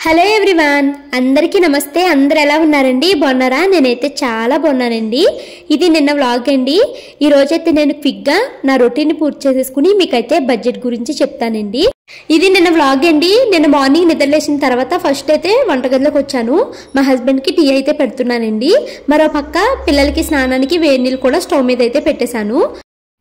Hello everyone, అందరికీ నమస్తే. అందరు ఎలా ఉన్నారండి? బాగున్నారా? నేనైతే చాలా బాగున్నానండి. ఇది నిన్న వ్లాగ్ అండి. ఈ రోజైతే నేను క్విక్గా నా రొటీన్ పూర్తి చేసేసుకుని మీకైతే బడ్జెట్ గురించి చెప్తానండి. ఇది నిన్న వ్లాగ్ అండి. నిన్న మార్నింగ్ నిద్రలేసిన తర్వాత ఫస్ట్ అయితే వంటగదిలోకి వచ్చాను. మా హస్బెండ్కి టీ అయితే పెడుతున్నానండి. మరో పక్క పిల్లలకి స్నానానికి వేడి నీళ్ళు కూడా స్టవ్ మీద అయితే పెట్టేశాను.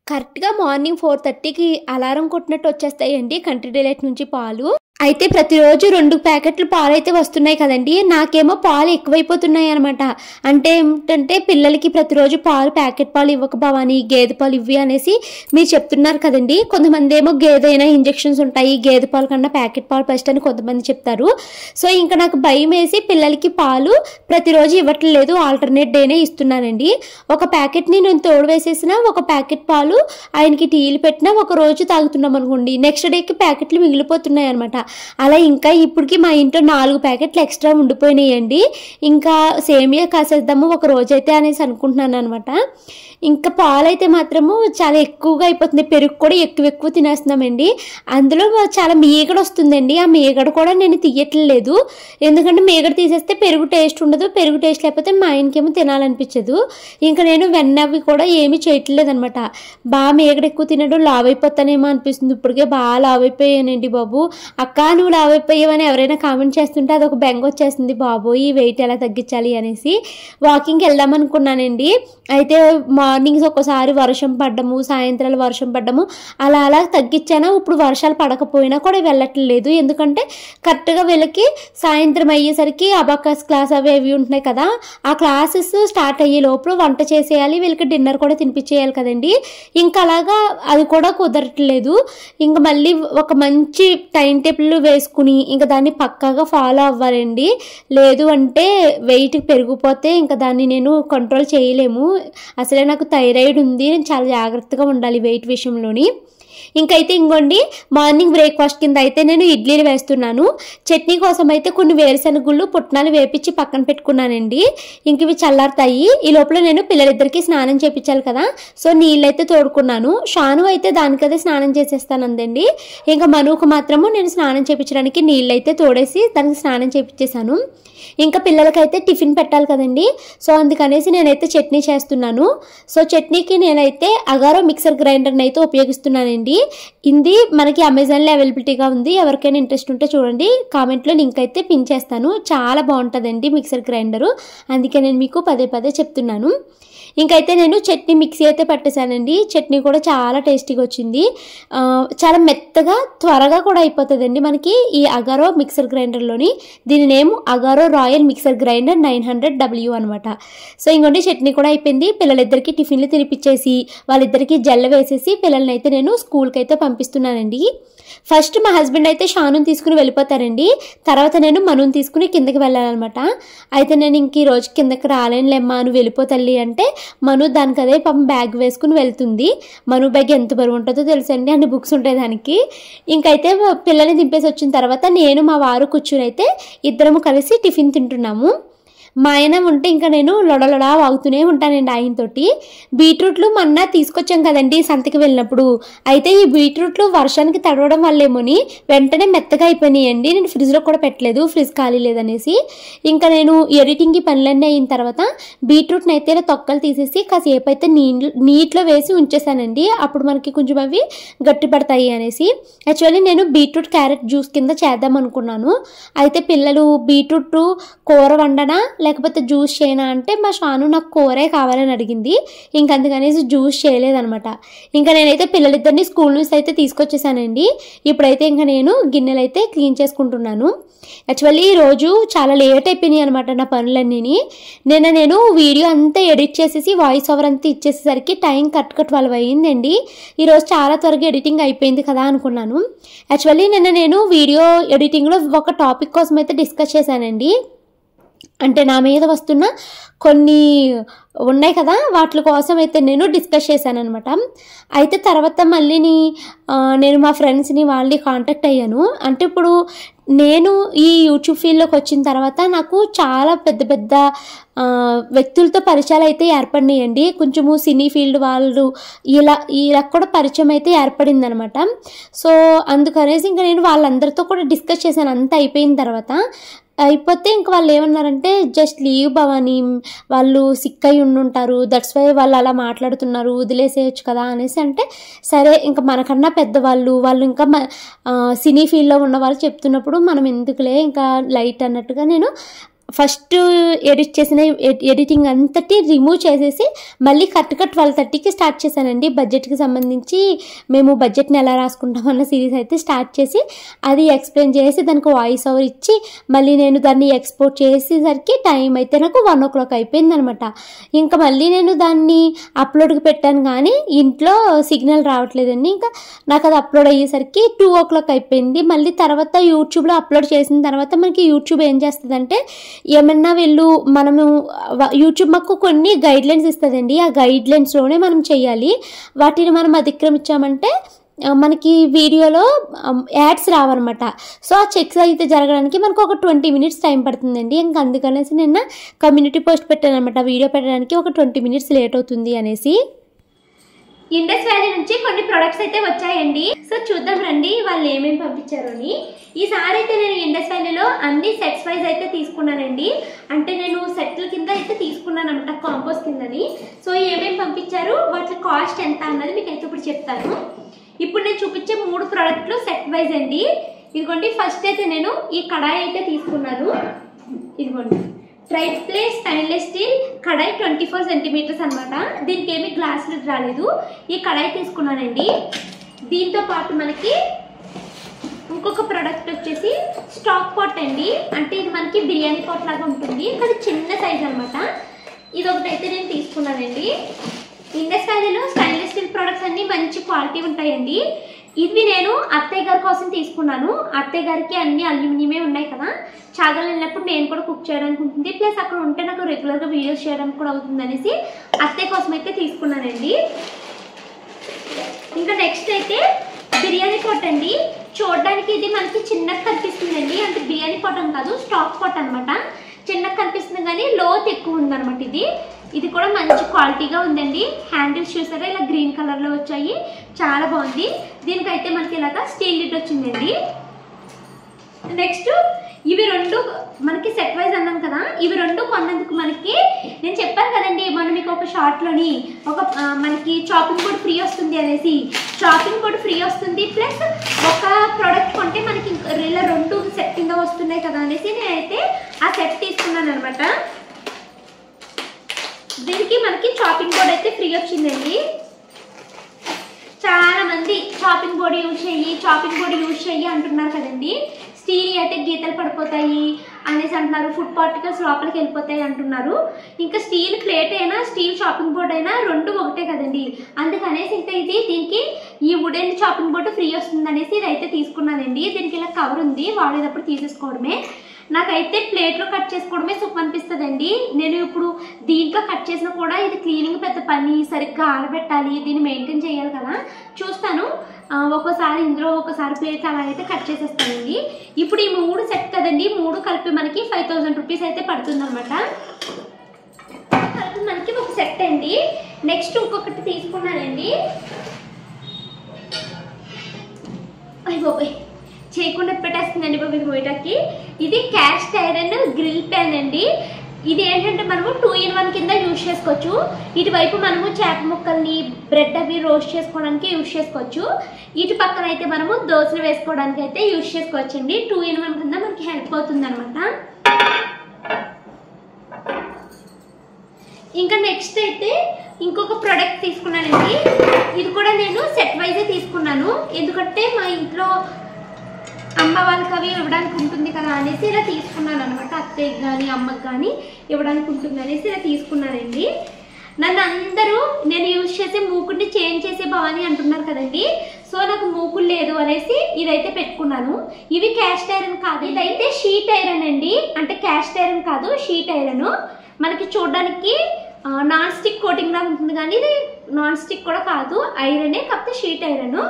కరెక్ట్గా మార్నింగ్ 4:30కి అలారం కొట్టినట్టు వచ్చేస్తాయండి కంట్రీ డిలైట్ నుంచి పాలు. అయితే ప్రతిరోజు 2 ప్యాకెట్లు పాలు అయితే వస్తున్నాయి కదండి. నాకేమో పాలు ఎక్కువైపోతున్నాయి అనమాట. అంటే ఏమిటంటే పిల్లలకి ప్రతిరోజు ప్యాకెట్ పాలు ఇవ్వక భవాని, గేదె పాలు ఇవ్వి అనేసి మీరు చెప్తున్నారు కదండి. కొంతమంది ఏమో గేదె అయినా ఇంజెక్షన్స్ ఉంటాయి, గేదె పాలు కన్నా ప్యాకెట్ పాలు బెస్ట్ అని కొంతమంది చెప్తారు. సో ఇంకా నాకు భయం వేసి పిల్లలకి పాలు ప్రతిరోజు ఇవ్వట్లేదు, ఆల్టర్నేట్ డేనే ఇస్తున్నానండి. ఒక ప్యాకెట్ని నేను తోడు వేసేసిన, ఒక ప్యాకెట్ పాలు ఆయనకి టీలు పెట్టినా ఒక రోజు తాగుతున్నాం అనుకోండి, నెక్స్ట్ డేకి ప్యాకెట్లు మిగిలిపోతున్నాయి అనమాట. అలా ఇంకా ఇప్పటికి మా ఇంట్లో 4 ప్యాకెట్లు ఎక్స్ట్రా ఉండిపోయినాయండి. ఇంకా సేమియా కాసేద్దాము ఒక రోజైతే అనేసి అనుకుంటున్నాను అనమాట. ఇంకా పాలైతే మాత్రము చాలా ఎక్కువగా అయిపోతుంది. పెరుగు కూడా ఎక్కువ తినేస్తున్నామండి. అందులో చాలా మీగడ వస్తుందండి. ఆ మీగడ కూడా నేను తీయట్లేదు, ఎందుకంటే మీగడ తీసేస్తే పెరుగు టేస్ట్ ఉండదు. పెరుగు టేస్ట్ లేకపోతే మా ఆయనకేమో తినాలనిపించదు. ఇంకా నేను వెన్నవి కూడా ఏమీ చేయట్లేదు అనమాట. బాగా మీగడ ఎక్కువ తినడం లావ్ అయిపోతానేమో అనిపిస్తుంది. ఇప్పటికే బాగా లావ్ అయిపోయానండి బాబు. అక్క నువ్వు లావ్ అయిపోయావని ఎవరైనా కామెంట్ చేస్తుంటే అదొక బెంగ వచ్చేస్తుంది, బాబు ఈ వెయిట్ ఎలా తగ్గించాలి అనేసి. వాకింగ్కి వెళ్దాం అనుకున్నానండి. అయితే మార్నింగ్స్ ఒక్కోసారి వర్షం పడ్డము, సాయంత్రాలు వర్షం పడ్డము, అలా తగ్గించాను. ఇప్పుడు వర్షాలు పడకపోయినా కూడా వెళ్ళట్లేదు, ఎందుకంటే కరెక్ట్గా వీళ్ళకి సాయంత్రం అయ్యేసరికి అబాకస్ క్లాస్ అవి ఉంటున్నాయి కదా, ఆ క్లాసెస్ స్టార్ట్ అయ్యే లోపల వంట చేసేయాలి, వీళ్ళకి డిన్నర్ కూడా తినిపించేయాలి కదండి. ఇంకా అలాగా అది కూడా కుదరట్లేదు. ఇంకా మళ్ళీ ఒక మంచి టైం టేబుల్ వేసుకుని ఇంకా దాన్ని పక్కాగా ఫాలో అవ్వాలండి. లేదు అంటే వెయిట్ పెరిగిపోతే ఇంకా దాన్ని నేను కంట్రోల్ చేయలేము. అసలే నాకు థైరాయిడ్ ఉంది, నేను చాలా జాగ్రత్తగా ఉండాలి వెయిట్ విషయంలోని. ఇంకైతే ఇంకోండి మార్నింగ్ బ్రేక్ఫాస్ట్ కింద అయితే నేను ఇడ్లీలు వేస్తున్నాను. చట్నీ కోసం అయితే కొన్ని వేరుశనగుళ్ళు పుట్నాలు వేపించి పక్కన పెట్టుకున్నానండి. ఇంక ఇవి చల్లారుతాయి. ఈ లోపల నేను పిల్లలిద్దరికి స్నానం చేయించాలి కదా, సో నీళ్ళైతే తోడుకున్నాను. షాను అయితే దానికదే స్నానం చేసేస్తానందండి. ఇంకా మనుకు మాత్రము నేను స్నానం చేయించడానికి నీళ్ళైతే తోడేసి దానికి స్నానం చేయించేసాను. ఇంకా పిల్లలకైతే టిఫిన్ పెట్టాలి కదండి, సో అందుకనేసి నేనైతే చట్నీ చేస్తున్నాను. సో చట్నీకి నేనైతే అగారో మిక్సర్ గ్రైండర్ని అయితే ఉపయోగిస్తున్నానండి. ఇది మనకి అమెజాన్లో అవైలబిలిటీగా ఉంది. ఎవరికైనా ఇంట్రెస్ట్ ఉంటే చూడండి, కామెంట్లో లింక్ అయితే పిన్ చేస్తాను. చాలా బాగుంటుందండి మిక్సర్ గ్రైండరు, అందుకే నేను మీకు పదే చెప్తున్నాను. ఇంకైతే నేను చట్నీ మిక్సీ అయితే పట్టేశానండి. చట్నీ కూడా చాలా టేస్టీగా వచ్చింది. చాలా మెత్తగా త్వరగా కూడా అయిపోతుందండి మనకి ఈ అగారో మిక్సర్ గ్రైండర్లోని. దీని name Agaro royal mixer grinder 900W అనమాట. సో ఇంకోటి చట్నీ కూడా అయిపోయింది. పిల్లలిద్దరికి టిఫిన్లు తినిపించేసి వాళ్ళిద్దరికి జల్ల వేసేసి పిల్లల్ని అయితే నేను స్కూల్కి అయితే పంపిస్తున్నానండి. ఫస్ట్ మా హస్బెండ్ అయితే షానుని తీసుకుని వెళ్ళిపోతారండి, తర్వాత నేను మనుని తీసుకుని కిందకి వెళ్ళాలన్నమాట. అయితే నేను ఇంక ఈ రోజు కిందకి రాలేనులేమ్మా నువ్వు వెళ్ళిపోతల్లి అంటే మను దానికి అదే పాపం బ్యాగ్ వేసుకుని వెళ్తుంది. మను బ్యాగ్ ఎంత బరువు ఉంటుందో తెలుసండి, అన్ని బుక్స్ ఉంటాయి దానికి. ఇంకైతే పిల్లల్ని దింపేసి వచ్చిన తర్వాత నేను మా వారు కూర్చుని అయితే ఇద్దరము కలిసి టిఫిన్ తింటున్నాము. మా ఆయన ఉంటే ఇంకా నేను లొడలొడా వాగుతూనే ఉంటానండి ఆయనతోటి. బీట్రూట్లు మొన్న తీసుకొచ్చాం కదండి సంతకి వెళ్ళినప్పుడు, అయితే ఈ బీట్రూట్లు వర్షానికి తడవడం వల్లేమోని వెంటనే మెత్తగా అయిపోయినాయండి. నేను ఫ్రిడ్జ్లో కూడా పెట్టలేదు, ఫ్రిడ్జ్ ఖాళీ లేదనేసి. ఇంకా నేను ఎడిటింగ్కి పనులన్నీ అయిన తర్వాత బీట్రూట్ని అయితే తొక్కలు తీసేసి కాసేపు అయితే నీటిలో వేసి ఉంచేసానండి. అప్పుడు మనకి కొంచెం అవి గట్టి పడతాయి అనేసి. యాక్చువల్లీ నేను బీట్రూట్ క్యారెట్ జ్యూస్ కింద చేద్దాం అనుకున్నాను. అయితే పిల్లలు బీట్రూట్ కూర వండనా లేకపోతే జ్యూస్ చేయనా అంటే మా షాను నాకు కూరే కావాలని అడిగింది. ఇంక అందుకనేసి జ్యూస్ చేయలేదనమాట. ఇంకా నేనైతే పిల్లలిద్దరిని స్కూల్ నుంచి అయితే తీసుకొచ్చేసానండి. ఇప్పుడైతే ఇంకా నేను గిన్నెలు అయితే క్లీన్ చేసుకుంటున్నాను. యాక్చువల్లీ ఈరోజు చాలా లేట్ అయిపోయినాయి అనమాట నా పనులన్నీ. నేను వీడియో అంతా ఎడిట్ చేసేసి వాయిస్ ఓవర్ అంతా ఇచ్చేసేసరికి టైం కరెక్ట్గా 12 అయ్యిందండి. ఈరోజు చాలా త్వరగా ఎడిటింగ్ అయిపోయింది కదా అనుకున్నాను. యాక్చువల్లీ నేను వీడియో ఎడిటింగ్లో ఒక టాపిక్ కోసం అయితే డిస్కస్ చేశానండి. అంటే నా మీద వస్తున్న కొన్ని ఉన్నాయి కదా, వాటి కోసం అయితే నేను డిస్కస్ చేశాను అనమాట. అయితే తర్వాత మళ్ళీ నేను మా ఫ్రెండ్స్ని వాళ్ళని కాంటాక్ట్ అయ్యాను. అంటే ఇప్పుడు నేను ఈ యూట్యూబ్ ఫీల్డ్లోకి వచ్చిన తర్వాత నాకు చాలా పెద్ద పెద్ద వ్యక్తులతో పరిచయాలు అయితే ఏర్పడినాయండి. కొంచెము సినీ ఫీల్డ్ వాళ్ళు ఇలా కూడా పరిచయం అయితే ఏర్పడింది అనమాట. సో అందుకనేసి ఇంకా నేను వాళ్ళందరితో కూడా డిస్కస్ చేశాను. అంతా అయిపోయిన తర్వాత అయిపోతే ఇంక వాళ్ళు ఏమన్నారంటే జస్ట్ లీవ్ భవాని, వాళ్ళు సిక్ అయి ఉండుంటారు, దట్స్ వై వాళ్ళు అలా మాట్లాడుతున్నారు, వదిలేసేయచ్చు కదా అనేసి అంటే, సరే ఇంకా మనకన్నా పెద్దవాళ్ళు ఇంకా సినీ ఫీల్డ్లో ఉన్న వాళ్ళు చెప్తున్నప్పుడు మనం ఎందుకులే ఇంకా లైట్ అన్నట్టుగా నేను ఫస్ట్ ఎడిట్ చేసిన ఎడిటింగ్ అంతటి రిమూవ్ చేసేసి మళ్ళీ కరెక్ట్గా 12:30కి స్టార్ట్ చేశానండి. బడ్జెట్కి సంబంధించి మేము బడ్జెట్ని ఎలా రాసుకుంటామన్న సిరీస్ అయితే స్టార్ట్ చేసి అది ఎక్స్ప్లెయిన్ చేసి దానికి వాయిస్ ఓవర్ ఇచ్చి మళ్ళీ నేను దాన్ని ఎక్స్పోర్ట్ చేసేసరికి టైం అయితే నాకు 1 o'clock అయిపోయింది అనమాట. ఇంకా మళ్ళీ నేను దాన్ని అప్లోడ్కి పెట్టాను కానీ ఇంట్లో సిగ్నల్ రావట్లేదండి. ఇంకా నాకు అది అప్లోడ్ అయ్యేసరికి 2 o'clock అయిపోయింది. మళ్ళీ తర్వాత యూట్యూబ్లో అప్లోడ్ చేసిన తర్వాత మనకి యూట్యూబ్ ఏం చేస్తుందంటే ఏమన్నా మనము యూట్యూబ్ మాకు కొన్ని గైడ్లైన్స్ ఇస్తుందండి. ఆ గైడ్లైన్స్లోనే మనం చేయాలి. వాటిని మనం అతిక్రమించామంటే మనకి వీడియోలో యాడ్స్ రావన్నమాట. సో ఆ చెక్స్ అయితే జరగడానికి మనకు ఒక 20 minutes టైం పడుతుందండి. ఇంకా అందుకనేసి నిన్న కమ్యూనిటీ పోస్ట్ పెట్టాను అనమాట. వీడియో పెట్టడానికి ఒక 20 minutes లేట్ అవుతుంది అనేసి. ఇండస్ వ్యాలీ నుంచి కొన్ని ప్రొడక్ట్స్ అయితే వచ్చాయండి. సో చూద్దాం రండి వాళ్ళు ఏమేమి పంపించారు అని. ఈసారి అయితే నేను ఇండస్ వ్యాలీలో అన్ని సెట్స్ వైజ్ అయితే తీసుకున్నానండి. అంటే నేను సెట్ల కింద అయితే తీసుకున్నాను అనమాట, కాంపోస్ కిందని. సో ఏమేమి పంపించారు, వాటి కాస్ట్ ఎంత అన్నది మీకు అయితే ఇప్పుడు చెప్తాను. ఇప్పుడు నేను చూపించే 3 ప్రోడక్ట్లు సెట్ వైజ్ అండి. ఇదిగోండి, ఫస్ట్ అయితే నేను ఈ కడాయి అయితే తీసుకున్నాను. ఇదిగోండి, ట్రైప్లే స్టెయిన్లెస్ స్టీల్ కడాయి 24 centimeters అనమాట. దీనికి ఏమి గ్లాస్ లిడ్ రాలేదు. ఈ కడాయి తీసుకున్నానండి. దీంతో పాటు మనకి ఇంకొక ప్రోడక్ట్ వచ్చేసి స్టాక్ పాట్ అండి. అంటే ఇది మనకి బిర్యానీ పాట్ లాగా ఉంటుంది, కానీ చిన్న సైజ్ అనమాట. ఇది ఒకటైతే నేను తీసుకున్నానండి. ఇండస్ వ్యాలీలో స్టెయిన్లెస్ స్టీల్ ప్రొడక్ట్స్ అన్ని మంచి క్వాలిటీ ఉంటాయండి. ఇవి నేను అత్తయ్య గారి కోసం తీసుకున్నాను. అత్తయ్య గారికి అన్ని అల్యూమినియమే ఉన్నాయి కదా, చాగలు వెళ్ళినప్పుడు నేను కూడా కుక్ చేయడానికి ఉంటుంది, ప్లస్ అక్కడ ఉంటే నాకు రెగ్యులర్గా వీడియోస్ చేయడానికి కూడా అవుతుంది అనేసి అత్తయ్య కోసం అయితే తీసుకున్నానండి. ఇంకా నెక్స్ట్ అయితే బిర్యానీ పాట్ అండి. చూడడానికి ఇది మనకి చిన్నగా కనిపిస్తుందండి. అంటే బిర్యానీ పాట్ అని కాదు, స్టాక్ పాట్ అనమాట. చిన్నగా కనిపిస్తుంది కానీ లోతు ఎక్కువ ఉందన్నమాట. ఇది కూడా మంచి క్వాలిటీగా ఉందండి. హ్యాండిల్స్ చూసారా, ఇలా గ్రీన్ కలర్లో వచ్చాయి, చాలా బాగుంది. దీనికైతే మనకి ఇలాగా స్టీల్ లిడ్ వచ్చిందండి. నెక్స్ట్ ఇవి 2 మనకి సెట్ వైజ్ అన్నాం కదా, ఇవి 2 కొన్నందుకు మనకి నేను చెప్పాను కదండి మనం మీకు ఒక షార్ట్లోని మనకి చాపింగ్ బోర్డ్ ఫ్రీ వస్తుంది అనేసి. చాపింగ్ బోర్డ్ ఫ్రీ వస్తుంది, ప్లస్ ఒక ప్రోడక్ట్ కొంటే మనకి ఇలా 2 సెట్ కింద వస్తున్నాయి కదా అనేసి నేనైతే ఆ సెట్ తీసుకున్నాను అనమాట. దీనికి మనకి చాపింగ్ బోర్డ్ అయితే ఫ్రీ వచ్చిందండి. చాలా మంది చాపింగ్ బోర్డ్ యూజ్ చెయ్యి అంటున్నారు కదండి. స్టీల్ అయితే గీతలు పడిపోతాయి అనేసి అంటున్నారు, ఫుడ్ పార్టికల్స్ లోపలికి వెళ్ళిపోతాయి అంటున్నారు. ఇంకా స్టీల్ ప్లేట్ అయినా స్టీల్ చాపింగ్ బోర్డ్ అయినా 2 ఒకటే కదండి. అందుకనేసి ఇంకా దీనికి ఈ వుడెన్ చాపింగ్ బోర్డు ఫ్రీ వస్తుంది అనేసి ఇదైతే తీసుకున్నానండి. దీనికి ఇలా కవర్ ఉంది, వాడేటప్పుడు తీసేసుకోవడమే. నాకైతే ప్లేట్లో కట్ చేసుకోవడమే సూప్ అనిపిస్తుందండి. నేను ఇప్పుడు దీంట్లో కట్ చేసినా కూడా ఇది క్లీనింగ్ పెద్ద పని, సరిగ్గా ఆరబెట్టాలి, దీన్ని మెయింటైన్ చేయాలి కదా. చూస్తాను, ఒక్కోసారి ఇందులో ఒకసారి ప్లేట్ అలా అయితే కట్ చేసేస్తానండి. ఇప్పుడు ఈ 3 సెట్ కదండి, 3 కలిపి మనకి 5000 rupees అయితే పడుతుంది అనమాట. కలిపి మనకి ఒక సెట్ అండి. నెక్స్ట్ ఇంకొకటి తీసుకున్నానండి. అయిపోయి చేయకుండా పెట్టేస్తుందండి బాబు ఇది మొయిటాకి. ఇది క్యాస్ట్ ఐరన్ గ్రిల్ ప్యాన్ అండి. ఇది ఏంటంటే మనము 2 in 1 కింద యూజ్ చేసుకోవచ్చు. ఇటువైపు మనము చేప ముక్కల్ని బ్రెడ్ అవి రోస్ట్ చేసుకోవడానికి యూజ్ చేసుకోవచ్చు. ఇటు పక్కన అయితే మనము దోశలు వేసుకోవడానికి అయితే యూజ్ చేసుకోవచ్చు అండి. 2 in 1 కింద మనకి హెల్ప్ అవుతుంది అనమాట. ఇంకా నెక్స్ట్ అయితే ఇంకొక ప్రోడక్ట్ తీసుకున్నానండి. ఇది కూడా నేను సెట్ వైజే తీసుకున్నాను, ఎందుకంటే మా ఇంట్లో అమ్మ వాళ్ళకి అవి ఇవ్వడానికి ఉంటుంది కదా అనేసి ఇలా తీసుకున్నాను అనమాట. అత్తయ్యకి కానీ అమ్మకి కానీ ఇవ్వడానికి ఉంటుంది అనేసి ఇలా తీసుకున్నానండి. నన్ను అందరూ నేను యూజ్ చేసే మూకుడిని చేంజ్ చేసే భవాని అంటున్నారు కదండి. సో నాకు మూకుడు లేదు అనేసి ఇదైతే పెట్టుకున్నాను. ఇవి క్యాస్ట్ ఐరన్ కాదు, ఇదైతే షీట్ ఐరన్ అండి. అంటే క్యాస్ట్ ఐరన్ కాదు, షీట్ ఐరన్. మనకి చూడడానికి నాన్ స్టిక్ కోటింగ్ లా ఉంటుంది, కానీ ఇది నాన్ స్టిక్ కూడా కాదు, ఐరనే, కాకపోతే షీట్ ఐరన్.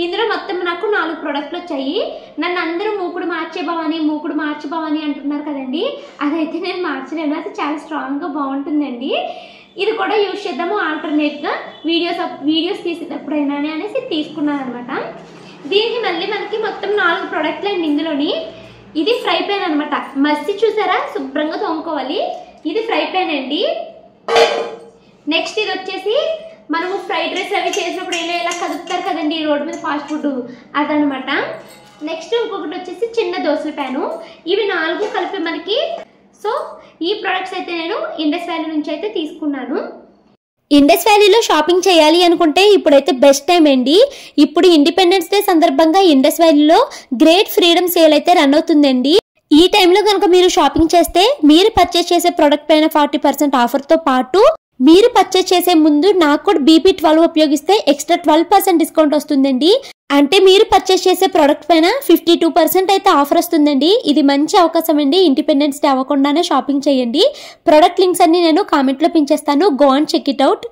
ఇందులో మొత్తం నాకు 4 ప్రోడక్ట్లు వచ్చాయి. నన్ను అందరూ మూకుడు మార్చే భవాని అంటున్నారు కదండి, అదైతే నేను మార్చలేను. అది చాలా స్ట్రాంగ్గా బాగుంటుందండి. ఇది కూడా యూజ్ చేద్దాము ఆల్టర్నేట్గా వీడియోస్ తీసేటప్పుడైనా అనేసి తీసుకున్నాను అనమాట. దీనికి మళ్ళీ మనకి మొత్తం 4 ప్రోడక్ట్లు అండి ఇందులోని. ఇది ఫ్రై ప్యాన్ అనమాట. మసి చూసారా, శుభ్రంగా తోముకోవాలి. ఇది ఫ్రై ప్యాన్ అండి. నెక్స్ట్ ఇది వచ్చేసి మనము ఫ్రైడ్ రైస్ అవి చేసినప్పుడు ఇలా కదుపుతారు కదండి రోడ్డు మీద ఫాస్ట్ ఫుడ్, అదనమాట. నెక్స్ట్ ఇంకొకటి వచ్చేసి చిన్న దోశల ప్యాను. ఇవి 4 కలిపి మనకి. సో ఈ ప్రొడక్ట్స్ అయితే నేను ఇండస్ వ్యాలీ నుంచి అయితే తీసుకున్నాను. ఇండస్ వ్యాలీలో షాపింగ్ చేయాలి అనుకుంటే ఇప్పుడైతే బెస్ట్ టైం అండి. ఇప్పుడు ఇండిపెండెన్స్ డే సందర్భంగా ఇండస్ వ్యాలీలో గ్రేట్ ఫ్రీడమ్ సేల్ అయితే రన్ అవుతుందండి. ఈ టైంలో కనుక మీరు షాపింగ్ చేస్తే మీరు పర్చేస్ చేసే ప్రొడక్ట్ పైన 40% ఆఫర్తో పాటు మీరు పర్చేస్ చేసే ముందు నాకు కూడా BP12 ఉపయోగిస్తే ఎక్స్ట్రా 12% డిస్కౌంట్ వస్తుందండి. అంటే మీరు పర్చేస్ చేసే ప్రోడక్ట్ పైన 52% అయితే ఆఫర్ వస్తుందండి. ఇది మంచి అవకాశం అండి. ఇండిపెండెన్స్ డే అవ్వకుండానే షాపింగ్ చేయండి. ప్రోడక్ట్ లింక్స్ అన్ని నేను కామెంట్లో పించేస్తాను, go and check it out.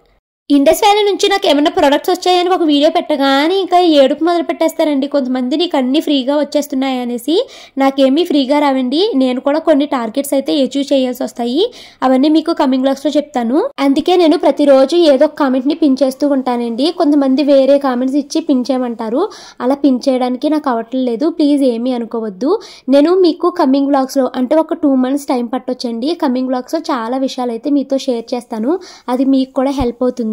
Indus valley నుంచి నాకు ఏమైనా ప్రొడక్ట్స్ వచ్చాయని ఒక వీడియో పెట్టగానే ఇంకా ఏడుపు మొదలు పెట్టేస్తారండి కొంతమంది, నీకు అన్ని ఫ్రీగా వచ్చేస్తున్నాయి అనేసి. నాకేమీ ఫ్రీగా రావండి. నేను కూడా కొన్ని టార్గెట్స్ అయితే అచీవ్ చేయాల్సి వస్తాయి. అవన్నీ మీకు కమింగ్ బ్లాగ్స్లో చెప్తాను. అందుకే నేను ప్రతిరోజు ఏదో ఒక కామెంట్ని పిన్ చేస్తూ ఉంటానండి. కొంతమంది వేరే కామెంట్స్ ఇచ్చి పిన్ చేయమంటారు, అలా పిన్ చేయడానికి నాకు అవ్వట్లేదు. ప్లీజ్ ఏమీ అనుకోవద్దు. నేను మీకు కమింగ్ బ్లాగ్స్లో అంటే ఒక 2 months టైం పట్టొచ్చండి. కమింగ్ బ్లాగ్స్లో చాలా విషయాలు అయితే మీతో షేర్ చేస్తాను. అది మీకు కూడా హెల్ప్ అవుతుంది.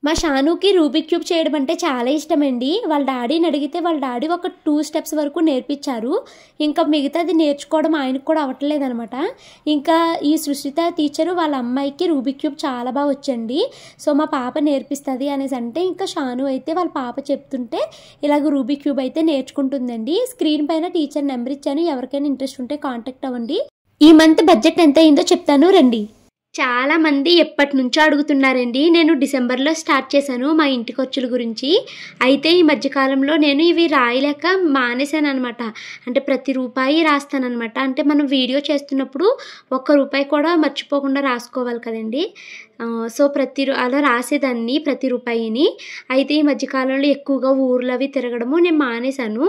మా షానుకి రూబిక్ క్యూబ్ చేయడం అంటే చాలా ఇష్టమండి. వాళ్ళ డాడీని అడిగితే వాళ్ళ డాడీ ఒక 2 steps వరకు నేర్పించారు. ఇంకా మిగతాది నేర్చుకోవడం ఆయనకు కూడా అవ్వట్లేదు అనమాట. ఇంకా ఈ సుష్మిత టీచరు వాళ్ళ అమ్మాయికి రూబిక్ క్యూబ్ చాలా బాగా వచ్చండి. సో మా పాప నేర్పిస్తుంది అనేసి అంటే ఇంకా షాను అయితే వాళ్ళ పాప చెప్తుంటే ఇలాగ రూబిక్ క్యూబ్ అయితే నేర్చుకుంటుందండి. స్క్రీన్ పైన టీచర్ నెంబర్ ఇచ్చాను, ఎవరికైనా ఇంట్రెస్ట్ ఉంటే కాంటాక్ట్ అవ్వండి. ఈ మంత్ బడ్జెట్ ఎంత అయిందో చెప్తాను రండి. చాలా మంది ఎప్పటి నుంచో అడుగుతున్నారండి. నేను డిసెంబర్లో స్టార్ట్ చేశాను మా ఇంటి ఖర్చుల గురించి. అయితే ఈ మధ్యకాలంలో నేను ఇవి రాయలేక మానేశాను అనమాట. అంటే ప్రతి రూపాయి రాస్తానమాట. అంటే మనం వీడియో చేస్తున్నప్పుడు ₹1 కూడా మర్చిపోకుండా రాసుకోవాలి కదండి. సో అలా రాసేదాన్ని ప్రతి రూపాయిని. అయితే ఈ మధ్యకాలంలో ఎక్కువగా ఊర్లు అవి తిరగడము నేను మానేశాను.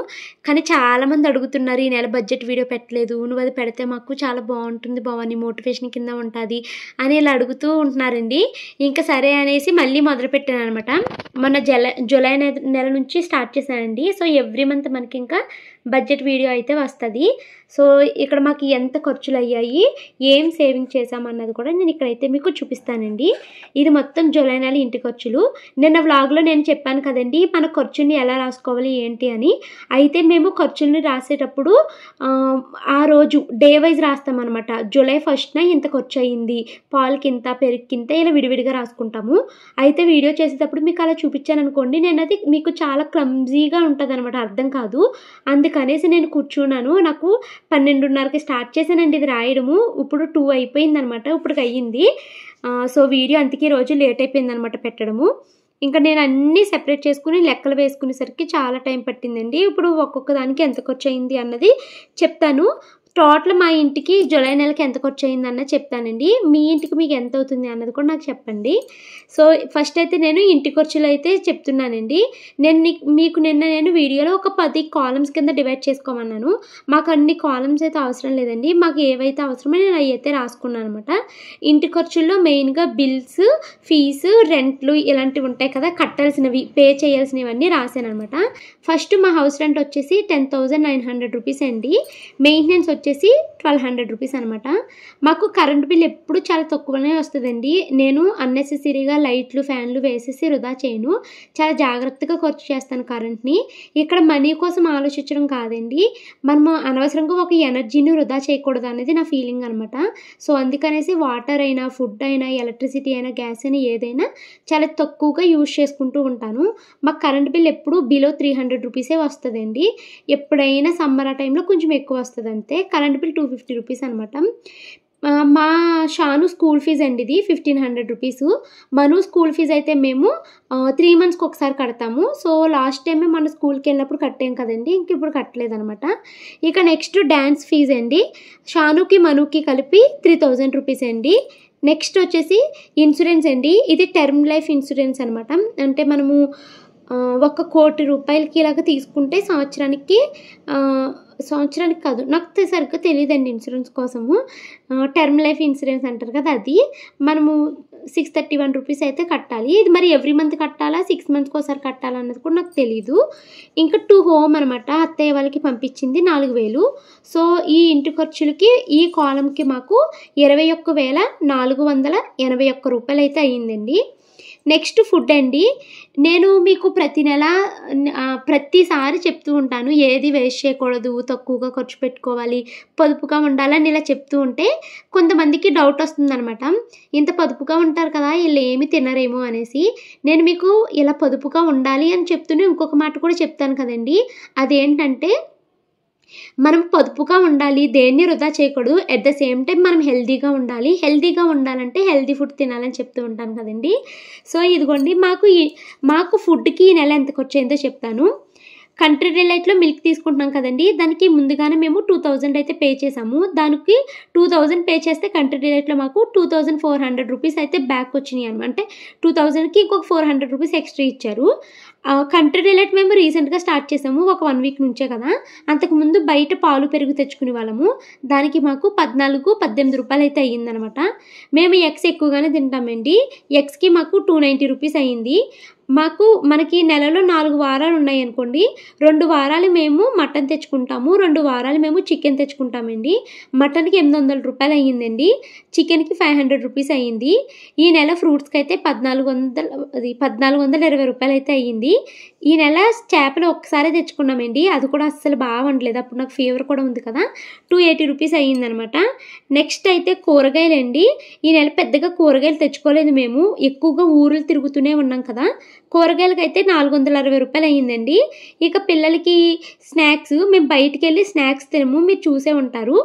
కానీ చాలామంది అడుగుతున్నారు, ఈ నెల బడ్జెట్ వీడియో పెట్టలేదు, నువ్వు అది పెడితే మాకు చాలా బాగుంటుంది భవాని, మోటివేషన్ కింద ఉంటుంది అని ఇలా అడుగుతూ ఉంటున్నారండి. ఇంకా సరే అనేసి మళ్ళీ మొదలుపెట్టాను అనమాట. మొన్న జూలై నెల నుంచి స్టార్ట్ చేశానండి. సో ఎవ్రీ మంత్ మనకి ఇంకా బడ్జెట్ వీడియో అయితే వస్తుంది. సో ఇక్కడ మాకు ఎంత ఖర్చులు అయ్యాయి, ఏం సేవింగ్ చేసామన్నది కూడా నేను ఇక్కడైతే మీకు చూపిస్తానండి. ఇది మొత్తం జూలై నెల ఇంటి ఖర్చులు. నిన్న వ్లాగ్లో నేను చెప్పాను కదండి మన ఖర్చుని ఎలా రాసుకోవాలి ఏంటి అని. అయితే మేము ఖర్చుల్ని రాసేటప్పుడు ఆ రోజు డే వైజ్ రాస్తామన్నమాట. జూలై 1st ఇంత ఖర్చు అయ్యింది, పాలకింత, పెరుగుకింత, ఇలా విడివిడిగా రాసుకుంటాము. అయితే వీడియో చేసేటప్పుడు మీకు అలా చూపించాను అనుకోండి, నేను అది మీకు చాలా క్లమ్జీగా ఉంటుంది అనమాట, అర్థం కాదు. అందుకనేసి నేను కూర్చున్నాను. నాకు 12:30కి స్టార్ట్ చేశానండి ఇది రాయడము. ఇప్పుడు 2 అయిపోయింది అనమాట, ఇప్పటికి అయ్యింది. సో వీడియో అందుకే రోజు లేట్ అయిపోయింది అనమాట పెట్టడము. ఇంకా నేను అన్నీ సెపరేట్ చేసుకుని లెక్కలు వేసుకునేసరికి చాలా టైం పట్టిందండి. ఇప్పుడు ఒక్కొక్క దానికి ఎంత ఖర్చు అయింది అన్నది చెప్తాను. టోటల్ మా ఇంటికి జూలై నెలకి ఎంత ఖర్చు అయింది అన్నది చెప్తానండి. మీ ఇంటికి మీకు ఎంత అవుతుంది అన్నది కూడా నాకు చెప్పండి. సో ఫస్ట్ అయితే నేను ఇంటి ఖర్చులు అయితే చెప్తున్నానండి. మీకు నిన్న వీడియోలో ఒక 10 కాలమ్స్ కింద డివైడ్ చేసుకోమన్నాను. మాకు అన్ని కాలమ్స్ అయితే అవసరం లేదండి. మాకు ఏవైతే అవసరమో నేను అవి అయితే రాసుకున్నాను అనమాట. ఇంటి ఖర్చుల్లో మెయిన్గా బిల్స్, ఫీజు, రెంట్లు ఇలాంటివి ఉంటాయి కదా, కట్టాల్సినవి, పే చేయాల్సినవి అన్నీ రాశాను అనమాట. ఫస్ట్ మా హౌస్ రెంట్ వచ్చేసి 10,900 రూపీస్ అండి. మెయింటెనెన్స్ వచ్చేసి 1,200 రూపీస్ అనమాట. మాకు కరెంట్ బిల్ ఎప్పుడు చాలా తక్కువనే వస్తుందండి. నేను అన్నెసెసరీగా లైట్లు, ఫ్యాన్లు వేసేసి వృధా చేయను. చాలా జాగ్రత్తగా ఖర్చు చేస్తాను కరెంట్ని. ఇక్కడ మనీ కోసం ఆలోచించడం కాదండి, మనము అనవసరంగా ఒక ఎనర్జీని వృధా చేయకూడదు అనేది నా ఫీలింగ్ అనమాట. సో అందుకనేసి వాటర్ అయినా, ఫుడ్ అయినా, ఎలక్ట్రిసిటీ అయినా, గ్యాస్ అయినా ఏదైనా చాలా తక్కువగా యూజ్ చేసుకుంటూ ఉంటాను. మాకు కరెంట్ బిల్ ఎప్పుడు బిలో 300 రూపీసే వస్తుందండి. ఎప్పుడైనా సమ్మర్ ఆ టైంలో కొంచెం ఎక్కువ వస్తుంది అంతే. కరెంట్ బిల్ 250 రూపీస్ అనమాట. మా షాను స్కూల్ ఫీజు అండి ఇది 1,500 రూపీస్. మను స్కూల్ ఫీజు అయితే మేము 3 monthsకి ఒకసారి కడతాము. సో లాస్ట్ టైమే మన స్కూల్కి వెళ్ళినప్పుడు కట్టాం కదండి, ఇంక ఇప్పుడు కట్టలేదనమాట. ఇక నెక్స్ట్ డ్యాన్స్ ఫీజు అండి. షానుకి, మనుకి కలిపి 3,000 రూపీస్ అండి. నెక్స్ట్ వచ్చేసి ఇన్సూరెన్స్ అండి. ఇది టర్మ్ లైఫ్ ఇన్సూరెన్స్ అనమాట. అంటే మనము 1,00,00,000 రూపాయలకి ఇలాగ తీసుకుంటే సంవత్సరానికి కాదు, నాకు సరిగ్గా తెలియదండి ఇన్సూరెన్స్ కోసము. టర్మ్ లైఫ్ ఇన్సూరెన్స్ అంటారు కదా, అది మనము 631 రూపీస్ అయితే కట్టాలి. ఇది మరి ఎవ్రీ మంత్ కట్టాలా, 6 మంత్స్కి ఒకసారి కట్టాలా అన్నది కూడా నాకు తెలీదు. ఇంకా టు హోమ్ అనమాట, అత్తయ్య వాళ్ళకి పంపించింది 4,000. సో ఈ ఇంటి ఖర్చులకి ఈ కాలంకి మాకు 21,481 రూపాయలు అయితే అయ్యిందండి. నెక్స్ట్ ఫుడ్ అండి. నేను మీకు ప్రతిసారి చెప్తూ ఉంటాను, ఏది వేస్ట్ చేయకూడదు, తక్కువగా ఖర్చు పెట్టుకోవాలి, పొదుపుగా ఉండాలని ఇలా చెప్తూ ఉంటే కొంతమందికి డౌట్ వస్తుందన్నమాట. ఇంత పొదుపుగా ఉంటారు కదా, వీళ్ళు ఏమి తినరేమో అనేసి. నేను మీకు ఇలా పొదుపుగా ఉండాలి అని చెప్తూనే ఇంకొక మాట కూడా చెప్తాను కదండి. అదేంటంటే మనం పొదుపుగా ఉండాలి, దేన్ని వృధా చేయకూడదు, అట్ ద సేమ్ టైం మనం హెల్తీగా ఉండాలి. హెల్తీగా ఉండాలంటే హెల్తీ ఫుడ్ తినాలని చెప్తూ ఉంటాను కదండి. సో ఇదిగోండి, మాకు ఫుడ్కి ఈ నెల ఎంత ఖర్చు అయిందో చెప్తాను. కంట్రీ డిలైట్లో మిల్క్ తీసుకుంటున్నాం కదండి, దానికి ముందుగానే మేము 2,000 అయితే పే చేసాము. దానికి 2,000 పే చేస్తే కంట్రీ డిలైట్లో మాకు 2,400 రూపీస్ అయితే బ్యాక్ వచ్చినాయి అనమాట. అంటే 2,000కి ఇంకొక 400 రూపీస్ ఎక్స్ట్రా ఇచ్చారు. కంట్రీ డిలైట్ మేము రీసెంట్గా స్టార్ట్ చేసాము, ఒక 1 వీక్ నుంచే కదా. అంతకుముందు బయట పాలు పెరుగు తెచ్చుకునే వాళ్ళము. దానికి మాకు 14-18 రూపాయలు అయితే అయ్యిందనమాట. మేము ఎగ్స్ ఎక్కువగానే తింటామండి. ఎగ్స్కి మాకు 290 రూపీస్ అయ్యింది. మనకి నెలలో 4 వారాలు ఉన్నాయి అనుకోండి, 2 వారాలు మేము మటన్ తెచ్చుకుంటాము, 2 వారాలు మేము చికెన్ తెచ్చుకుంటామండి. మటన్కి 800 రూపాయలు అయ్యిందండి, చికెన్కి 500 రూపీస్ అయ్యింది. ఈ నెల ఫ్రూట్స్కి అయితే 1,420 రూపాయలు అయితే అయ్యింది. ఈ నెల చేపలు ఒక్కసారి తెచ్చుకున్నామండి, అది కూడా అస్సలు బాగా వండలేదు, అప్పుడు నాకు ఫీవర్ కూడా ఉంది కదా. 280 రూపీస్ అయ్యిందనమాట. నెక్స్ట్ అయితే కూరగాయలండి. ఈ నెల పెద్దగా కూరగాయలు తెచ్చుకోలేదు, మేము ఎక్కువగా ఊర్లు తిరుగుతూనే ఉన్నాం కదా. కూరగాయలకి అయితే 460 రూపాయలు అయ్యిందండి. ఇక పిల్లలకి స్నాక్స్, మేము బయటికి వెళ్ళి స్నాక్స్ తినము, మీరు చూసే ఉంటారు.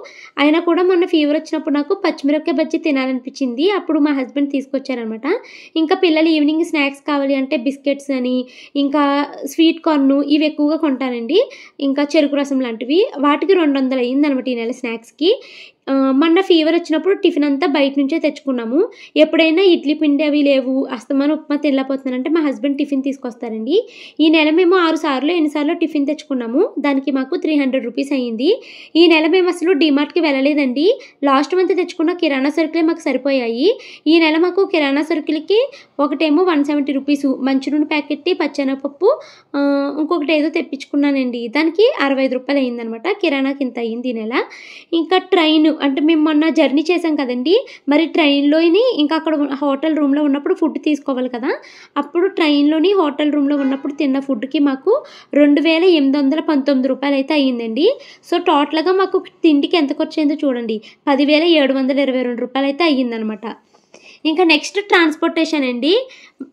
అయినా కూడా మొన్న ఫీవర్ వచ్చినప్పుడు నాకు పచ్చిమిరపకాయ బజ్జీ తినాలనిపించింది, అప్పుడు మా హస్బెండ్ తీసుకొచ్చారనమాట. ఇంకా పిల్లలు ఈవినింగ్ స్నాక్స్ కావాలి అంటే బిస్కెట్స్ అని, ఇంకా స్వీట్ కార్న్, ఇవి ఎక్కువగా కొంటానండి. ఇంకా చెరుకు రసం లాంటివి, వాటికి 200 అయ్యిందనమాట ఈ నెల స్నాక్స్కి. మొన్న ఫీవర్ వచ్చినప్పుడు టిఫిన్ అంతా బయట నుంచే తెచ్చుకున్నాము. ఎప్పుడైనా ఇడ్లీ పిండి అవి లేవు, అస్తమానం ఉప్మా తినలేకపోతున్నానంటే మా హస్బెండ్ టిఫిన్ తీసుకొస్తారండి. ఈ నెల మేము 6 సార్లు ఎన్నిసార్లు టిఫిన్ తెచ్చుకున్నాము, దానికి మాకు 300 రూపీస్ అయ్యింది. ఈ నెల మేము అసలు డిమార్ట్కి వెళ్ళలేదండి, లాస్ట్ మంత్ తెచ్చుకున్న కిరాణా సరుకులే మాకు సరిపోయాయి. ఈ నెల మాకు కిరాణా సరుకులకి ఒకటేమో 170 రూపీస్, మంచినూనె ప్యాకెట్, పచ్చెనగపప్పు, ఇంకొకటి ఏదో తెప్పించుకున్నానండి, దానికి 65 రూపాయలు అయ్యిందనమాట. కిరాణాకి ఇంత అయ్యింది ఈ నెల. ఇంకా ట్రైన్, అంటే మేము మొన్న జర్నీ చేసాం కదండి, మరి ట్రైన్లోని ఇంకా అక్కడ హోటల్ రూమ్లో ఉన్నప్పుడు ఫుడ్ తీసుకోవాలి కదా, అప్పుడు ట్రైన్లోని హోటల్ రూమ్లో ఉన్నప్పుడు తిన్న ఫుడ్కి మాకు 2,819 రూపాయలు అయితే అయ్యిందండి. సో టోటల్గా మాకు తిండికి ఎంత ఖర్చు అయిందో చూడండి, 10,722 రూపాయలు అయితే అయ్యిందనమాట. ఇంకా నెక్స్ట్ ట్రాన్స్పోర్టేషన్ అండి.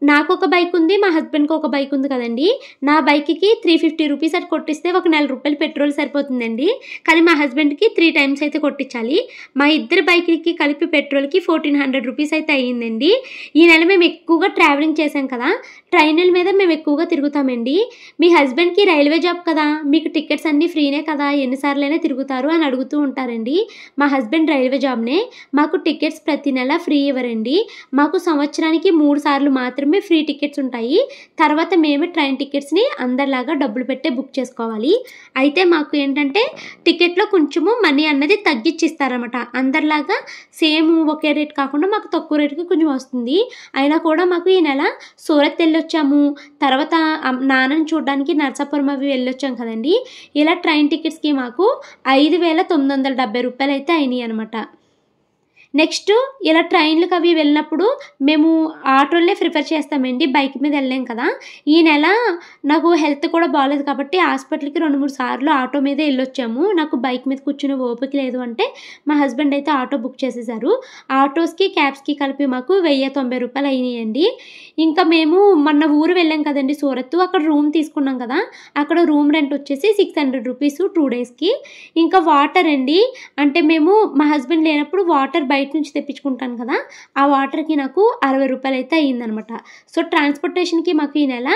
నాకు ఒక బైక్ ఉంది, మా హస్బెండ్కి ఒక బైక్ ఉంది కదండి. నా బైక్కి 350 రూపీస్ అటు కొట్టిస్తే 1 నెల రూపాయలు పెట్రోల్ సరిపోతుందండి. కానీ మా హస్బెండ్కి 3 టైమ్స్ అయితే కొట్టించాలి. మా ఇద్దరు బైక్లకి కలిపి పెట్రోల్కి 1,400 రూపీస్ అయితే అయ్యిందండి. ఈ నెల మేము ఎక్కువగా ట్రావెలింగ్ చేసాం కదా, ట్రైన్ల మీద మేము ఎక్కువగా తిరుగుతామండి. మీ హస్బెండ్కి రైల్వే జాబ్ కదా, మీకు టికెట్స్ అన్నీ ఫ్రీనే కదా, ఎన్నిసార్లైనా తిరుగుతారు అని అడుగుతూ ఉంటారండి. మా హస్బెండ్ రైల్వే జాబ్నే, మాకు టికెట్స్ ప్రతి నెల ఫ్రీ ఇవ్వరండి. మాకు సంవత్సరానికి 3 సార్లు మాత్రమే ఫ్రీ టికెట్స్ ఉంటాయి. తర్వాత మేమే ట్రైన్ టికెట్స్ని అందరిలాగా డబ్బులు పెట్టే బుక్ చేసుకోవాలి. అయితే మాకు ఏంటంటే టికెట్లో కొంచెము మనీ అన్నది తగ్గించిస్తారన్నమాట. అందరిలాగా సేమ్ ఒకే రేట్ కాకుండా మాకు తక్కువ రేటుకి కొంచెం వస్తుంది. అయినా కూడా మాకు ఈ నెల సూరత్ వెళ్ళొచ్చాము, తర్వాత నాన్నని చూడడానికి నర్సాపురం అవి వెళ్ళొచ్చాం కదండి. ఇలా ట్రైన్ టికెట్స్కి మాకు 5,970 రూపాయలు అయితే అయినాయి అనమాట. నెక్స్ట్ ఇలా ట్రైన్లకు అవి వెళ్ళినప్పుడు మేము ఆటోలనే ప్రిఫర్ చేస్తామండి, బైక్ మీద వెళ్ళలేం కదా. ఈ నెల నాకు హెల్త్ కూడా బాగాలేదు కాబట్టి హాస్పిటల్కి 2-3 సార్లు ఆటో మీదే వెళ్ళొచ్చాము. నాకు బైక్ మీద కూర్చుని ఓపిక లేదు అంటే మా హస్బెండ్ అయితే ఆటో బుక్ చేసేసారు. ఆటోస్కి క్యాబ్స్కి కలిపి మాకు 1,090 రూపాయలు అయినాయండి. ఇంకా మేము మొన్న ఊరు వెళ్ళాం కదండి సూరత్, అక్కడ రూమ్ తీసుకున్నాం కదా, అక్కడ రూమ్ రెంట్ వచ్చేసి 600 రూపీస్ 2 డేస్కి. ఇంకా వాటర్ అండి, అంటే మేము మా హస్బెండ్ లేనప్పుడు వాటర్ బయట నుంచి తెప్పించుకుంటాను కదా, ఆ వాటర్కి నాకు 60 రూపాయలు అయితే అయ్యిందనమాట. సో ట్రాన్స్పోర్టేషన్కి మాకు ఈ నెల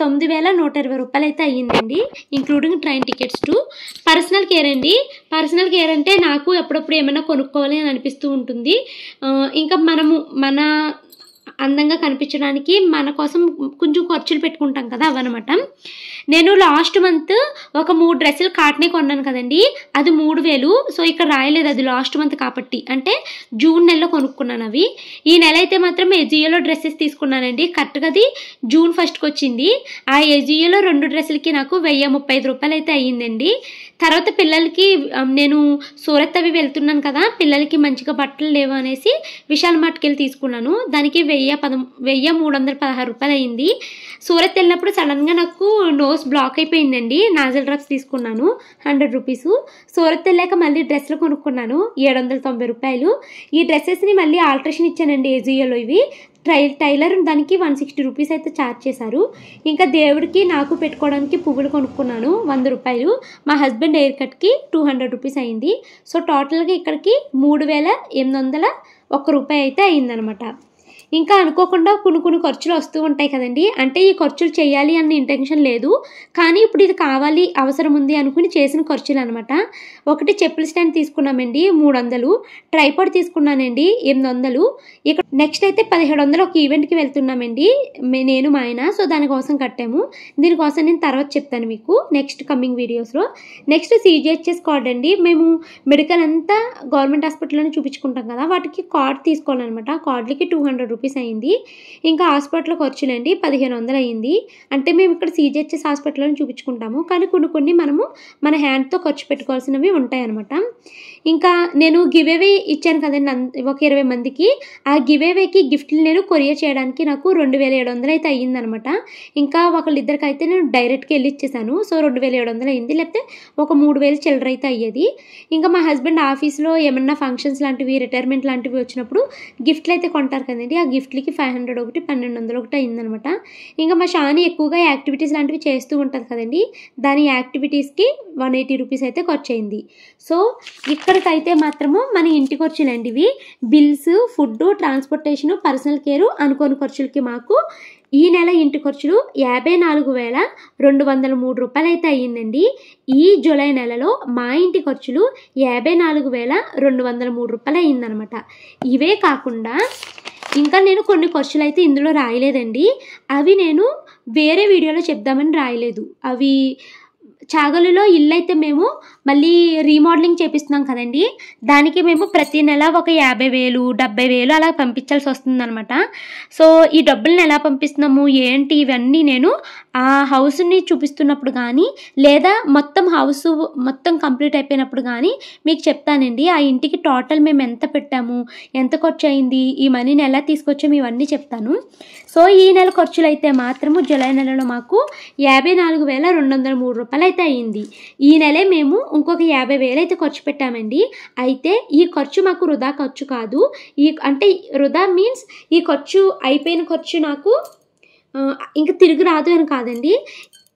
9,120 రూపాయలు అయితే అయ్యిందండి, including train tickets to. Personal care అండి. పర్సనల్ కేర్ అంటే నాకు ఎప్పుడప్పుడు ఏమైనా కొనుక్కోవాలి అని అనిపిస్తూ ఉంటుంది. ఇంకా మనము మన అందంగా కనిపించడానికి మన కోసం కొంచెం ఖర్చులు పెట్టుకుంటాం కదా, అవన్నమాట. నేను లాస్ట్ మంత్ ఒక 3 డ్రెస్సులు కాటనే కొన్నాను కదండి, అది 3,000. సో ఇక్కడ రాయలేదు, అది లాస్ట్ మంత్ కాబట్టి, అంటే జూన్ నెలలో కొనుక్కున్నాను అవి. ఈ నెల అయితే మాత్రం ఎజియోలో డ్రెస్సెస్ తీసుకున్నానండి. కరెక్ట్గా అది జూన్ 1st వచ్చింది. ఆ ఎజియోలో 2 డ్రెస్సులకి నాకు 1,035 రూపాయలు అయితే అయ్యిందండి. తర్వాత పిల్లలకి నేను సూరత్ అవి వెళ్తున్నాను కదా, పిల్లలకి మంచిగా బట్టలు లేవు అనేసి విశాల్ మార్ట్కి వెళ్ళి తీసుకున్నాను. దానికి 1,316 రూపాయలు అయింది. సూరత్ వెళ్ళినప్పుడు సడన్గా నాకు నోస్ బ్లాక్ అయిపోయిందండి. నాజల్ డ్రాప్స్ తీసుకున్నాను 100 రూపీస్. సూరత్ వెళ్ళాక మళ్ళీ డ్రెస్సులు కొనుక్కున్నాను 790 రూపాయలు. ఈ డ్రెస్సెస్ని మళ్ళీ ఆల్ట్రేషన్ ఇచ్చానండి ఏజియోలో. ఇవి టైలర్ దానికి 160 రూపీస్ అయితే ఛార్జ్ చేశారు. ఇంకా దేవుడికి నాకు పెట్టుకోవడానికి పువ్వులు కొనుక్కున్నాను 100 రూపాయలు. మా హస్బెండ్ హెయిర్ కట్కి 200 రూపీస్ అయింది. సో టోటల్గా ఇక్కడికి 3,801 రూపాయి అయితే అయిందనమాట. ఇంకా అనుకోకుండా కొన్ని ఖర్చులు వస్తూ ఉంటాయి కదండి. అంటే ఈ ఖర్చులు చేయాలి అన్న ఇంటెన్షన్ లేదు, కానీ ఇప్పుడు ఇది కావాలి, అవసరం ఉంది అనుకుని చేసిన ఖర్చులు అనమాట. ఒకటి చెప్పుల స్టాండ్ తీసుకున్నామండి 300, ట్రైపాడ్ తీసుకున్నానండి 800. ఇక్కడ నెక్స్ట్ అయితే 1700 ఒక ఈవెంట్కి వెళ్తున్నామండి నేను మా ఆయన. సో దానికోసం కట్టాము. దీనికోసం నేను తర్వాత చెప్తాను మీకు నెక్స్ట్ కమింగ్ వీడియోస్లో. నెక్స్ట్ CGHS కార్డ్ అండి. మేము మెడికల్ అంతా గవర్నమెంట్ హాస్పిటల్లోనే చూపించుకుంటాం కదా, వాటికి కార్డ్ తీసుకోవాలన్నమాట. కార్డులకి 200 రూపీస్ అయింది. ఇంకా హాస్పిటల్ ఖర్చులండి 1,500 అయింది. అంటే మేము ఇక్కడ CGHS హాస్పిటల్లోనే చూపించుకుంటాము, కానీ కొన్ని మనము మన హ్యాండ్తో ఖర్చు పెట్టుకోవాల్సినవి ఉంటాయి అనమాట. ఇంకా నేను గివేవే ఇచ్చాను కదండి ఒక 20 మందికి. ఆ గివేవేకి గిఫ్ట్లు నేను కొరియర్ చేయడానికి నాకు 2,700 అయితే అయ్యిందనమాట. ఇంకా ఒకళ్ళిద్దరికి అయితే నేను డైరెక్ట్గా వెళ్ళి ఇచ్చేసాను. సో 2,700 అయింది, లేకపోతే ఒక 3,000 చిల్లర అయితే అయ్యేది. ఇంకా మా హస్బెండ్ ఆఫీస్లో ఏమన్నా ఫంక్షన్స్ లాంటివి, రిటైర్మెంట్ లాంటివి వచ్చినప్పుడు గిఫ్ట్లు అయితే కొంటారు కదండి, ఆ గిఫ్ట్లకి 500 ఒకటి, 1,200 ఒకటి అయిందనమాట. ఇంకా మా షాని ఎక్కువగా యాక్టివిటీస్ లాంటివి చేస్తూ ఉంటుంది కదండి, దాని యాక్టివిటీస్కి 180 రూపీస్ అయితే ఖర్చు అయింది. సో ఇక్కడికైతే మాత్రము మన ఇంటి ఖర్చులండి ఇవి. Bills, food, transportation, personal care, అనుకోని ఖర్చులకి మాకు ఈ నెల ఇంటి ఖర్చులు 54,203 రూపాయలు అయితే అయ్యిందండి. ఈ జూలై నెలలో మా ఇంటి ఖర్చులు 54,203 రూపాయలు అయ్యిందనమాట. ఇవే కాకుండా ఇంకా నేను కొన్ని ఖర్చులు అయితే ఇందులో రాయలేదండి. అవి నేను వేరే వీడియోలో చెప్దామని రాయలేదు. అవి చాగలులో ఇల్లు అయితే మేము మళ్ళీ రీమోడలింగ్ చేపిస్తున్నాం కదండి, దానికి మేము ప్రతి నెల ఒక 50,000, 70,000 అలా పంపించాల్సి వస్తుందన్నమాట. సో ఈ డబ్బులను ఎలా పంపిస్తున్నాము ఏంటి ఇవన్నీ నేను ఆ హౌస్ని చూపిస్తున్నప్పుడు కానీ, లేదా హౌస్ మొత్తం కంప్లీట్ అయిపోయినప్పుడు కానీ మీకు చెప్తానండి. ఆ ఇంటికి టోటల్ మేము ఎంత పెట్టాము, ఎంత ఖర్చు అయింది, ఈ మనీని ఎలా తీసుకొచ్చాము, ఇవన్నీ చెప్తాను. సో ఈ నెల ఖర్చులు అయితే మాత్రము జూలై నెలలో మాకు 54,203 రూపాయలు అయితే అయ్యింది. ఈ నెలే మేము ఇంకొక 50,000 అయితే ఖర్చు పెట్టామండి. అయితే ఈ ఖర్చు మాకు వృధా ఖర్చు కాదు. అంటే వృధా మీన్స్ ఈ ఖర్చు అయిపోయిన ఖర్చు నాకు ఇంకా తిరిగి రాదు అని కాదండి.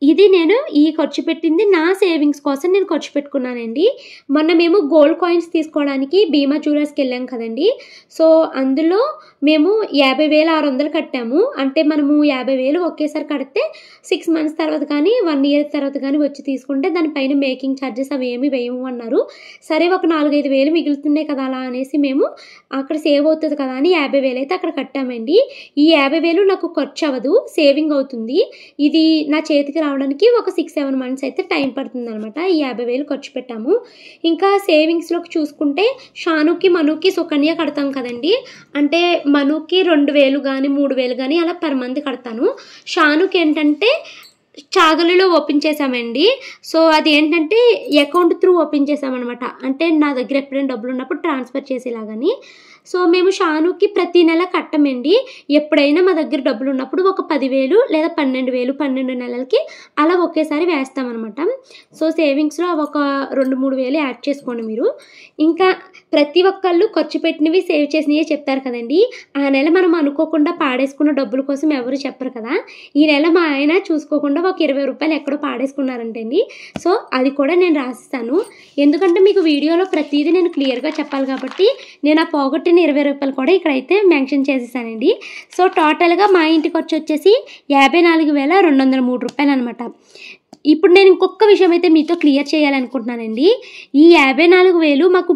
ఇది నేను ఈ ఖర్చు పెట్టింది నా సేవింగ్స్ కోసం నేను ఖర్చు పెట్టుకున్నానండి. మొన్న మేము గోల్డ్ కాయిన్స్ తీసుకోవడానికి భీమా జ్యువెలర్స్కి వెళ్ళాం కదండి. సో అందులో మేము 50,600 కట్టాము. అంటే మనము 50,000 ఒకేసారి కడితే 6 మంత్స్ తర్వాత కానీ 1 ఇయర్ తర్వాత కానీ వచ్చి తీసుకుంటే దానిపైన మేకింగ్ ఛార్జెస్ అవి ఏమి వేయము అన్నారు. సరే ఒక 4-5,000 మిగులుతున్నాయి కదా అలా అనేసి మేము అక్కడ సేవ్ అవుతుంది కదా అని 50,000 అయితే అక్కడ కట్టామండి. ఈ 50,000 నాకు ఖర్చు అవ్వదు, సేవింగ్ అవుతుంది. ఇది నా చేతికి రావడానికి ఒక 6-7 మంత్స్ అయితే టైం పడుతుంది అనమాట. ఈ 50,000 ఖర్చు పెట్టాము. ఇంకా సేవింగ్స్లోకి చూసుకుంటే షానుకి, మనుకి సుకన్య కడతాం కదండి. అంటే మనుకి 2,000 కానీ 3,000 కానీ అలా పర్ మంత్ కడతాను. షానుకి ఏంటంటే చాగలిలో ఓపెన్ చేసామండి. సో అది ఏంటంటే అకౌంట్ త్రూ ఓపెన్ చేసామన్నమాట. అంటే నా దగ్గర ఎప్పుడైనా డబ్బులు ఉన్నప్పుడు ట్రాన్స్ఫర్ చేసేలాగని. సో మేము షానుకి ప్రతి నెల కట్టమండి. ఎప్పుడైనా మా దగ్గర డబ్బులు ఉన్నప్పుడు ఒక 10,000 లేదా 12,000 12 నెలలకి అలా ఒకేసారి వేస్తామన్నమాట. సో సేవింగ్స్లో ఒక 2-3 వేలు యాడ్ చేసుకోండి మీరు. ఇంకా ప్రతి ఒక్కళ్ళు ఖర్చు పెట్టినవి సేవ్ చేసినవి చెప్తారు కదండి. ఆ నెల మనం అనుకోకుండా పాడేసుకున్న డబ్బుల కోసం ఎవరు చెప్పరు కదా. ఈ నెల మా ఆయన చూసుకోకుండా ఒక 20 రూపాయలు ఎక్కడో పాడేసుకున్నారంటండి. సో అది కూడా నేను రాసిస్తాను, ఎందుకంటే మీకు వీడియోలో ప్రతిదీ నేను క్లియర్గా చెప్పాలి కాబట్టి నేను ఆ పోగొట్టిన 20 రూపాయలు కూడా ఇక్కడైతే మెన్షన్ చేసేసానండి. సో టోటల్గా మా ఇంటి ఖర్చు వచ్చేసి 54,203 రూపాయలు అనమాట. ఇప్పుడు నేను ఇంకొక విషయం అయితే మీతో క్లియర్ చేయాలనుకుంటున్నానండి. ఈ 54,000 మాకు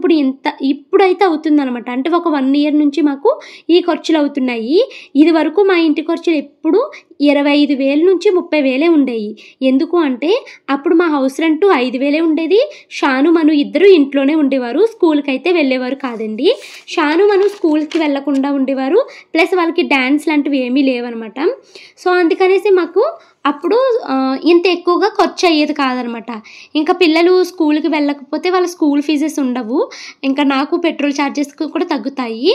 ఇప్పుడైతే అవుతుందన్నమాట. అంటే ఒక 1 ఇయర్ నుంచి మాకు ఈ ఖర్చులు అవుతున్నాయి. ఇది వరకు మా ఇంటి ఖర్చులు ఎప్పుడు 25,000 నుంచి 30,000 ఉండేవి. ఎందుకు అంటే అప్పుడు మా హౌస్ రెంట్ 5,000 ఉండేది. షాను మను ఇద్దరు ఇంట్లోనే ఉండేవారు, స్కూల్కి అయితే వెళ్ళేవారు కాదండి. షాను మను స్కూల్కి వెళ్ళకుండా ఉండేవారు, ప్లస్ వాళ్ళకి డ్యాన్స్ లాంటివి ఏమీ లేవన్నమాట. సో అందుకనేసి మాకు అప్పుడు ఇంత ఎక్కువగా ఖర్చు అయ్యేది కాదనమాట. ఇంకా పిల్లలు స్కూల్కి వెళ్ళకపోతే వాళ్ళ స్కూల్ ఫీజెస్ ఉండవు, ఇంకా నాకు పెట్రోల్ ఛార్జెస్ కూడా తగ్గుతాయి.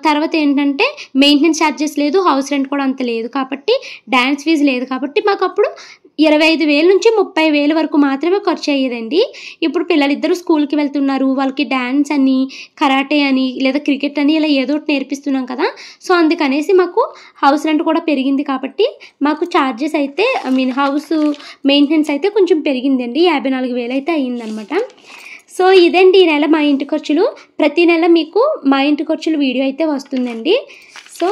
తర్వాత ఏంటంటే మెయింటెనెన్స్ ఛార్జెస్ లేదు, హౌస్ రెంట్ కూడా అంత లేదు కాబట్టి, డ్యాన్స్ ఫీజు లేదు కాబట్టి మాకు అప్పుడు 25,000 నుంచి 30,000 వరకు మాత్రమే ఖర్చు అయ్యేదండి. ఇప్పుడు పిల్లలిద్దరూ స్కూల్కి వెళ్తున్నారు, వాళ్ళకి డ్యాన్స్ అని, కరాటే అని, లేదా క్రికెట్ అని ఇలా ఏదో ఒకటి నేర్పిస్తున్నాం కదా. సో అందుకనేసి మాకు హౌస్ రెంట్ కూడా పెరిగింది కాబట్టి మాకు ఛార్జెస్ అయితే హౌస్ మెయింటెనెన్స్ అయితే కొంచెం పెరిగిందండి. 54,000 అయితే అయ్యిందనమాట. సో ఇదండి ఈ నెల మా ఇంటి ఖర్చులు. ప్రతి నెల మీకు మా ఇంటి ఖర్చులు వీడియో అయితే వస్తుందండి. సో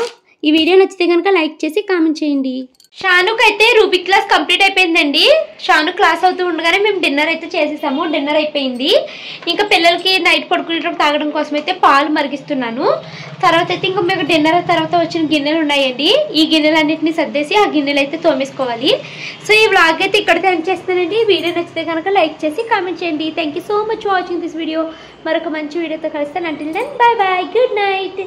ఈ వీడియో నచ్చితే కనుక లైక్ చేసి కామెంట్ చేయండి. షానుకి అయితే రూబిక్ క్లాస్ కంప్లీట్ అయిపోయిందండి. షాను క్లాస్ అవుతూ ఉండగానే మేము డిన్నర్ అయితే చేసేసాము. డిన్నర్ అయిపోయింది. ఇంకా పిల్లలకి నైట్ పడుకునేటప్పుడు తాగడం కోసం అయితే పాలు మరిగిస్తున్నాను. తర్వాత అయితే ఇంకా మీకు డిన్నర్ తర్వాత వచ్చిన గిన్నెలు ఉన్నాయండి. ఈ గిన్నెలన్నింటినీ సర్దేసి ఆ గిన్నెలు అయితే తోమేసుకోవాలి. సో ఈ వ్లాగ్ అయితే ఇక్కడ ఎండ్ చేస్తానండి. వీడియో నచ్చితే కనుక లైక్ చేసి కామెంట్ చేయండి. Thank you so much watching this video. మరొక మంచి వీడియోతో కలుస్తాను. Until then bye bye, good night.